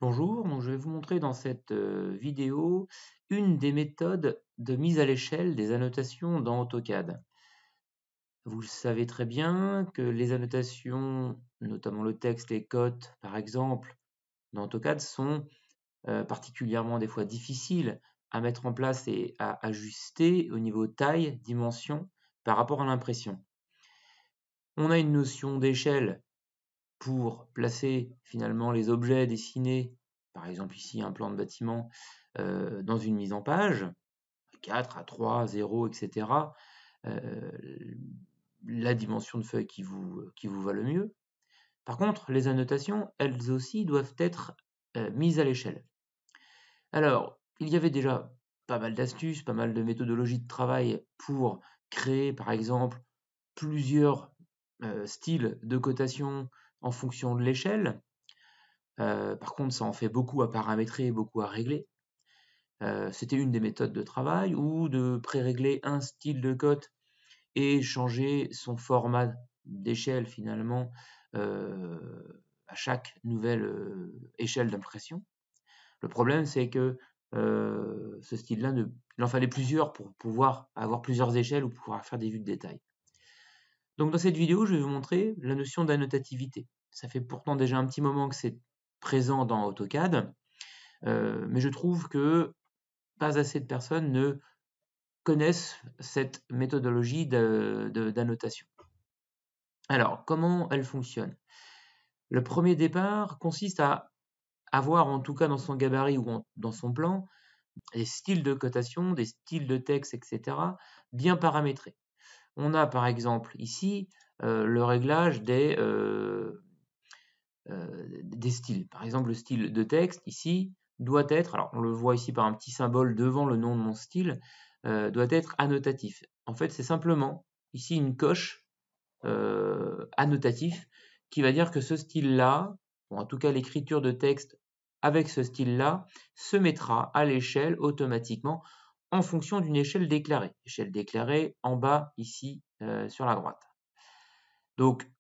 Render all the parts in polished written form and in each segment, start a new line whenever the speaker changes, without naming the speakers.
Bonjour, donc je vais vous montrer dans cette vidéo une des méthodes de mise à l'échelle des annotations dans AutoCAD. Vous le savez très bien que les annotations, notamment le texte, les cotes par exemple, dans AutoCAD sont particulièrement des fois difficiles à mettre en place et à ajuster au niveau taille, dimension par rapport à l'impression. On a une notion d'échelle pour placer finalement les objets dessinés, par exemple ici un plan de bâtiment, dans une mise en page, 4, A3, 0, etc. La dimension de feuille qui vous va le mieux. Par contre, les annotations, elles aussi, doivent être mises à l'échelle. Alors, il y avait déjà pas mal d'astuces, pas mal de méthodologies de travail pour créer, par exemple, plusieurs styles de cotation en fonction de l'échelle. Par contre, ça en fait beaucoup à paramétrer, beaucoup à régler. C'était une des méthodes de travail, ou de pré-régler un style de cote et changer son format d'échelle finalement à chaque nouvelle échelle d'impression. Le problème, c'est que ce style-là, il en fallait plusieurs pour pouvoir avoir plusieurs échelles ou pouvoir faire des vues de détail. Donc dans cette vidéo, je vais vous montrer la notion d'annotativité. Ça fait pourtant déjà un petit moment que c'est présent dans AutoCAD, mais je trouve que pas assez de personnes ne connaissent cette méthodologie d'annotation. Alors, comment elle fonctionne? Le premier départ consiste à avoir, en tout cas dans son gabarit ou dans son plan, des styles de cotation, des styles de texte, etc., bien paramétrés. On a par exemple ici le réglage des styles. Par exemple, le style de texte ici doit être, alors on le voit ici par un petit symbole devant le nom de mon style, doit être annotatif. En fait, c'est simplement ici une coche annotatif qui va dire que ce style-là, ou en tout cas l'écriture de texte avec ce style-là, se mettra à l'échelle automatiquement en fonction d'une échelle déclarée. Échelle déclarée en bas ici sur la droite. Donc,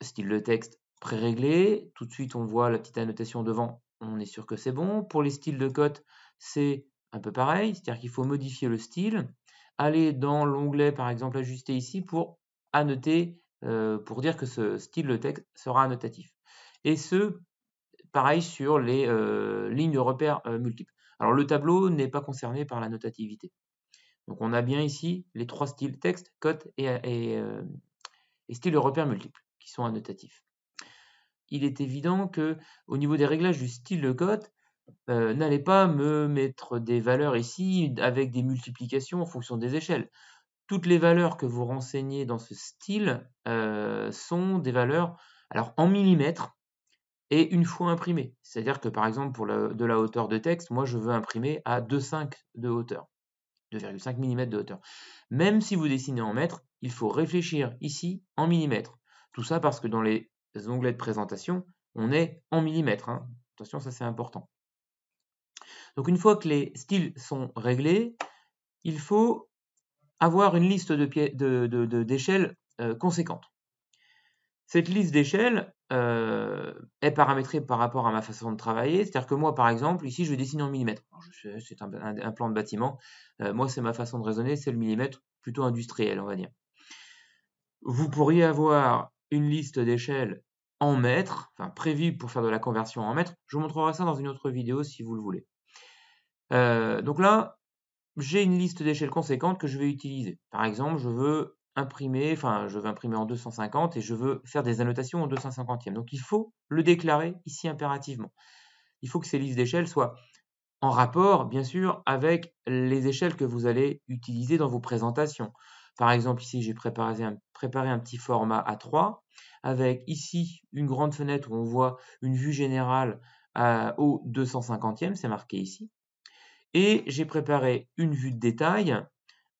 style de texte pré-réglé. Tout de suite, on voit la petite annotation devant. On est sûr que c'est bon. Pour les styles de cote, c'est un peu pareil. C'est-à-dire qu'il faut modifier le style. Aller dans l'onglet, par exemple, ajuster ici pour annoter, pour dire que ce style de texte sera annotatif. Et ce, pareil sur les lignes de repère multiples. Alors, le tableau n'est pas concerné par l'annotativité. Donc, on a bien ici les trois styles texte, cote et style de repère multiples qui sont annotatifs. Il est évident que au niveau des réglages du style de cote, n'allez pas me mettre des valeurs ici avec des multiplications en fonction des échelles. Toutes les valeurs que vous renseignez dans ce style sont des valeurs alors en millimètres et une fois imprimées. C'est-à-dire que par exemple pour de la hauteur de texte, moi je veux imprimer à 2,5 de hauteur, 2,5 mm de hauteur. Même si vous dessinez en mètres, il faut réfléchir ici en millimètres. Tout ça parce que dans les onglets de présentation, on est en millimètres. Hein. Attention, ça c'est important. Donc une fois que les styles sont réglés, il faut avoir une liste d'échelles conséquente. Cette liste d'échelles est paramétrée par rapport à ma façon de travailler. C'est-à-dire que moi, par exemple, ici, je vais dessiner en millimètres. C'est un plan de bâtiment. Moi, c'est ma façon de raisonner, c'est le millimètre plutôt industriel, on va dire. Vous pourriez avoir une liste d'échelles en mètres, enfin prévue pour faire de la conversion en mètres. Je vous montrerai ça dans une autre vidéo si vous le voulez. Donc là, j'ai une liste d'échelles conséquente que je vais utiliser. Par exemple, je veux imprimer en 250 et je veux faire des annotations en 250e. Donc il faut le déclarer ici impérativement. Il faut que ces listes d'échelles soient en rapport, bien sûr, avec les échelles que vous allez utiliser dans vos présentations. Par exemple, ici, j'ai préparé un petit format A3 avec ici une grande fenêtre où on voit une vue générale au 250e, c'est marqué ici. Et j'ai préparé une vue de détail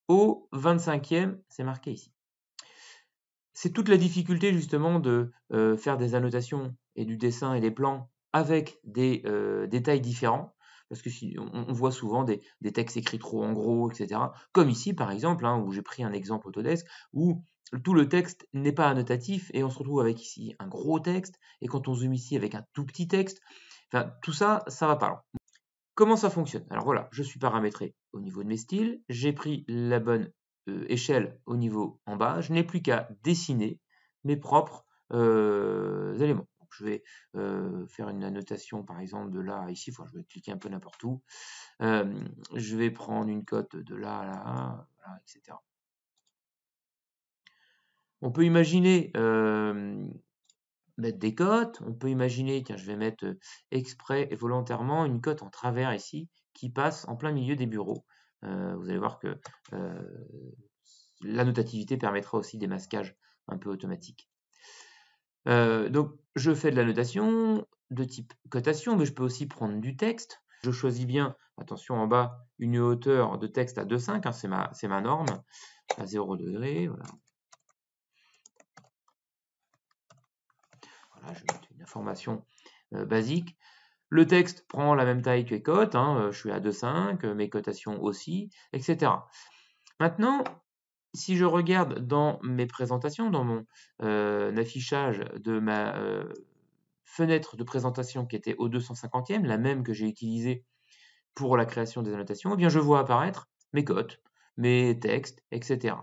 au 25e, c'est marqué ici. C'est toute la difficulté justement de faire des annotations et du dessin et des plans avec des détails différents. Parce que on voit souvent des textes écrits trop en gros, etc. Comme ici, par exemple, hein, où j'ai pris un exemple Autodesk, où tout le texte n'est pas annotatif et on se retrouve avec ici un gros texte, et quand on zoome ici avec un tout petit texte, Enfin, tout ça, ça va pas. Alors, comment ça fonctionne? Alors voilà, je suis paramétré au niveau de mes styles, j'ai pris la bonne échelle au niveau en bas, je n'ai plus qu'à dessiner mes propres éléments. Donc, je vais faire une annotation par exemple de là à ici, enfin, je vais cliquer un peu n'importe où. Je vais prendre une cote de là à là, voilà, etc. On peut imaginer mettre des cotes, on peut imaginer, tiens, je vais mettre exprès et volontairement une cote en travers ici qui passe en plein milieu des bureaux. Vous allez voir que l'annotativité permettra aussi des masquages un peu automatiques. Donc, je fais de l'annotation de type cotation, mais je peux aussi prendre du texte. Je choisis bien, attention en bas, une hauteur de texte à 2,5, hein, c'est ma norme, à 0 degré. Voilà. Voilà, je vais mettre une information basique. Le texte prend la même taille que les cotes, hein, je suis à 2,5, mes cotations aussi, etc. Maintenant, si je regarde dans mes présentations, dans mon affichage de ma fenêtre de présentation qui était au 250e, la même que j'ai utilisée pour la création des annotations, eh bien je vois apparaître mes cotes, mes textes, etc.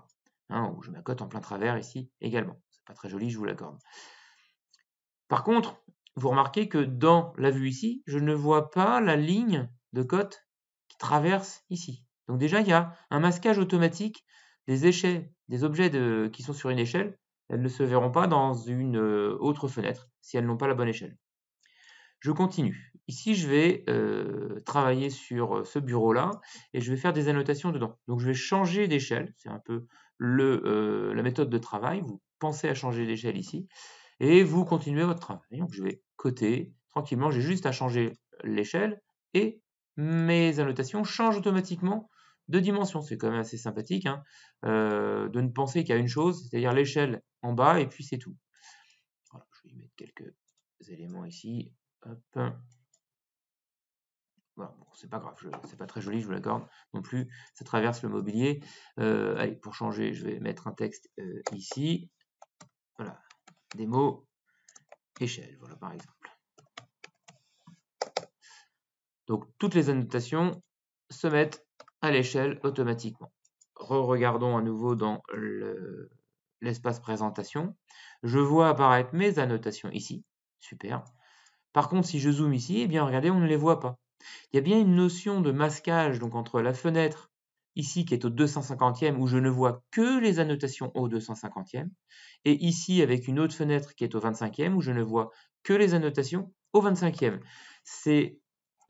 Hein, où je ma cote en plein travers ici également. C'est pas très joli, je vous l'accorde. Par contre, vous remarquez que dans la vue ici, je ne vois pas la ligne de cote qui traverse ici. Donc déjà, il y a un masquage automatique des échelles, des objets qui sont sur une échelle. Elles ne se verront pas dans une autre fenêtre si elles n'ont pas la bonne échelle. Je continue. Ici, je vais travailler sur ce bureau-là et je vais faire des annotations dedans. Donc, je vais changer d'échelle. C'est un peu la méthode de travail. Vous pensez à changer d'échelle ici et vous continuez votre travail. Donc, je vais coter tranquillement. J'ai juste à changer l'échelle et mes annotations changent automatiquement de dimension. C'est quand même assez sympathique hein, de ne penser qu'à une chose, c'est-à-dire l'échelle en bas et puis c'est tout. Voilà, je vais y mettre quelques éléments ici. Hop. Voilà, bon, c'est pas grave, c'est pas très joli, je vous l'accorde non plus. Ça traverse le mobilier. Allez, pour changer, je vais mettre un texte ici. Voilà, des mots, échelle, voilà par exemple. Donc toutes les annotations se mettent à l'échelle automatiquement. Regardons à nouveau dans l'espace présentation. Je vois apparaître mes annotations ici. Super. Par contre, si je zoome ici, eh bien regardez, on ne les voit pas. Il y a bien une notion de masquage donc entre la fenêtre ici qui est au 250e où je ne vois que les annotations au 250e et ici avec une autre fenêtre qui est au 25e où je ne vois que les annotations au 25e. C'est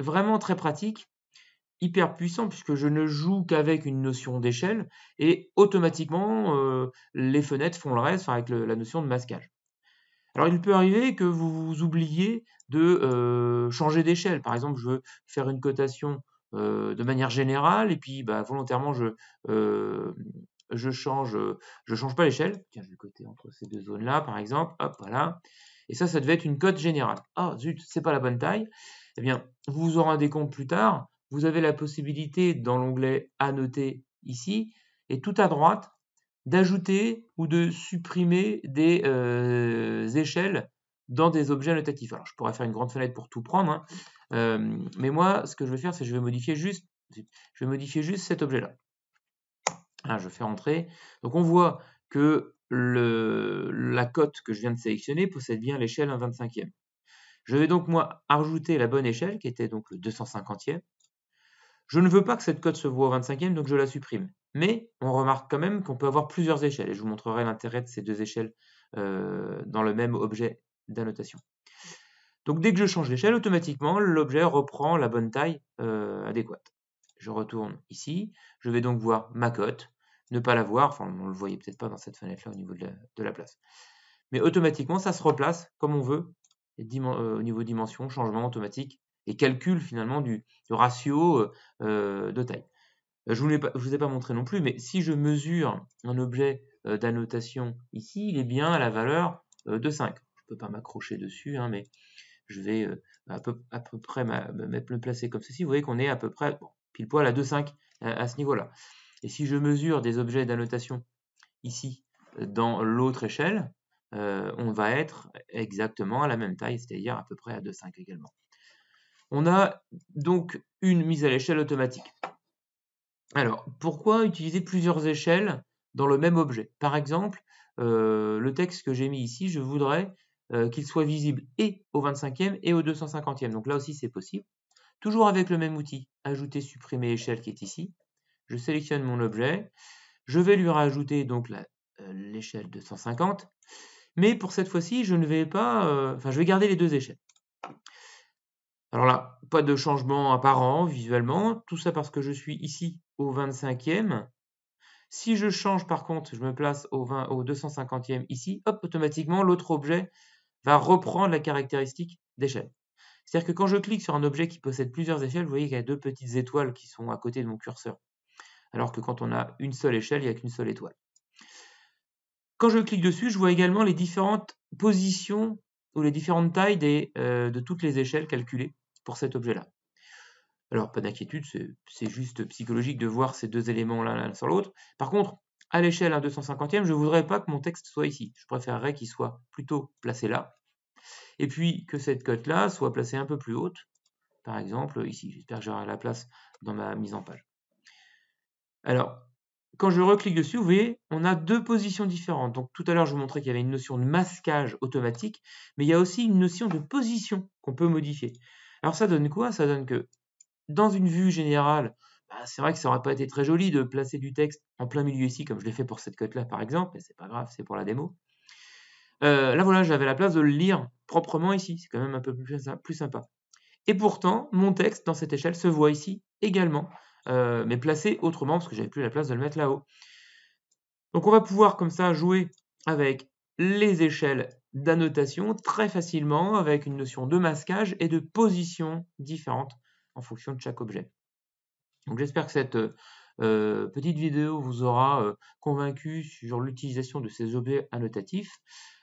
vraiment très pratique, hyper puissant puisque je ne joue qu'avec une notion d'échelle et automatiquement les fenêtres font le reste avec la notion de masquage. Alors, il peut arriver que vous oubliez de changer d'échelle. Par exemple, je veux faire une cotation de manière générale et puis bah, volontairement je change pas l'échelle. Tiens, je vais coter entre ces deux zones-là, par exemple. Hop, voilà. Et ça devait être une cote générale. Ah, zut, c'est pas la bonne taille. Eh bien, vous vous en rendez compte plus tard. Vous avez la possibilité dans l'onglet Annoter ici et tout à droite d'ajouter ou de supprimer des échelles dans des objets annotatifs. Alors, je pourrais faire une grande fenêtre pour tout prendre, hein, mais moi, ce que je vais faire, c'est que je vais modifier juste cet objet-là. Ah, je fais entrer. Donc, on voit que la cote que je viens de sélectionner possède bien l'échelle 1/25e. Je vais donc, moi, ajouter la bonne échelle, qui était donc le 250e. Je ne veux pas que cette cote se voit au 25e, donc je la supprime. Mais on remarque quand même qu'on peut avoir plusieurs échelles, et je vous montrerai l'intérêt de ces deux échelles dans le même objet d'annotation. Donc dès que je change d'échelle, automatiquement, l'objet reprend la bonne taille adéquate. Je retourne ici, je vais donc voir ma cote, ne pas la voir, enfin on ne le voyait peut-être pas dans cette fenêtre-là au niveau de la place. Mais automatiquement, ça se replace comme on veut, au niveau dimension, changement automatique, et calcul finalement du ratio de taille. Je ne vous ai pas montré non plus, mais si je mesure un objet d'annotation ici, il est bien à la valeur de 5. Je ne peux pas m'accrocher dessus, hein, mais je vais à peu près me placer comme ceci. Vous voyez qu'on est à peu près pile poil à 2,5 à ce niveau-là. Et si je mesure des objets d'annotation ici dans l'autre échelle, on va être exactement à la même taille, c'est-à-dire à peu près à 2,5 également. On a donc une mise à l'échelle automatique. Alors, pourquoi utiliser plusieurs échelles dans le même objet? Par exemple, le texte que j'ai mis ici, je voudrais qu'il soit visible et au 25e et au 250e. Donc là aussi, c'est possible. Toujours avec le même outil, ajouter, supprimer échelle qui est ici. Je sélectionne mon objet. Je vais lui rajouter donc l'échelle 250. Mais pour cette fois-ci, je ne vais pas, je vais garder les deux échelles. Alors là, pas de changement apparent visuellement, tout ça parce que je suis ici au 25e. Si je change par contre, je me place au 250e ici, hop, automatiquement l'autre objet va reprendre la caractéristique d'échelle. C'est-à-dire que quand je clique sur un objet qui possède plusieurs échelles, vous voyez qu'il y a deux petites étoiles qui sont à côté de mon curseur. Alors que quand on a une seule échelle, il n'y a qu'une seule étoile. Quand je clique dessus, je vois également les différentes positions ou les différentes tailles de toutes les échelles calculées pour cet objet-là. Alors, pas d'inquiétude, c'est juste psychologique de voir ces deux éléments-là l'un sur l'autre. Par contre, à l'échelle 250e, je ne voudrais pas que mon texte soit ici. Je préférerais qu'il soit plutôt placé là. Et puis, que cette cote-là soit placée un peu plus haute. Par exemple, ici. J'espère que j'aurai la place dans ma mise en page. Alors, quand je reclique dessus, vous voyez, on a deux positions différentes. Donc, tout à l'heure, je vous montrais qu'il y avait une notion de masquage automatique, mais il y a aussi une notion de position qu'on peut modifier. Alors, ça donne quoi? Ça donne que dans une vue générale, c'est vrai que ça n'aurait pas été très joli de placer du texte en plein milieu ici, comme je l'ai fait pour cette cote-là, par exemple, mais c'est pas grave, c'est pour la démo. Là, voilà, j'avais la place de le lire proprement ici, c'est quand même un peu plus sympa. Et pourtant, mon texte dans cette échelle se voit ici également, mais placé autrement, parce que j'avais plus la place de le mettre là-haut. Donc on va pouvoir comme ça jouer avec les échelles d'annotation très facilement, avec une notion de masquage et de position différente en fonction de chaque objet. Donc j'espère que cette petite vidéo vous aura convaincu sur l'utilisation de ces objets annotatifs.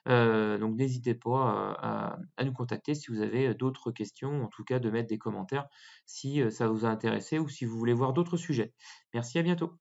Donc n'hésitez pas à nous contacter si vous avez d'autres questions, en tout cas de mettre des commentaires si ça vous a intéressé ou si vous voulez voir d'autres sujets. Merci, à bientôt.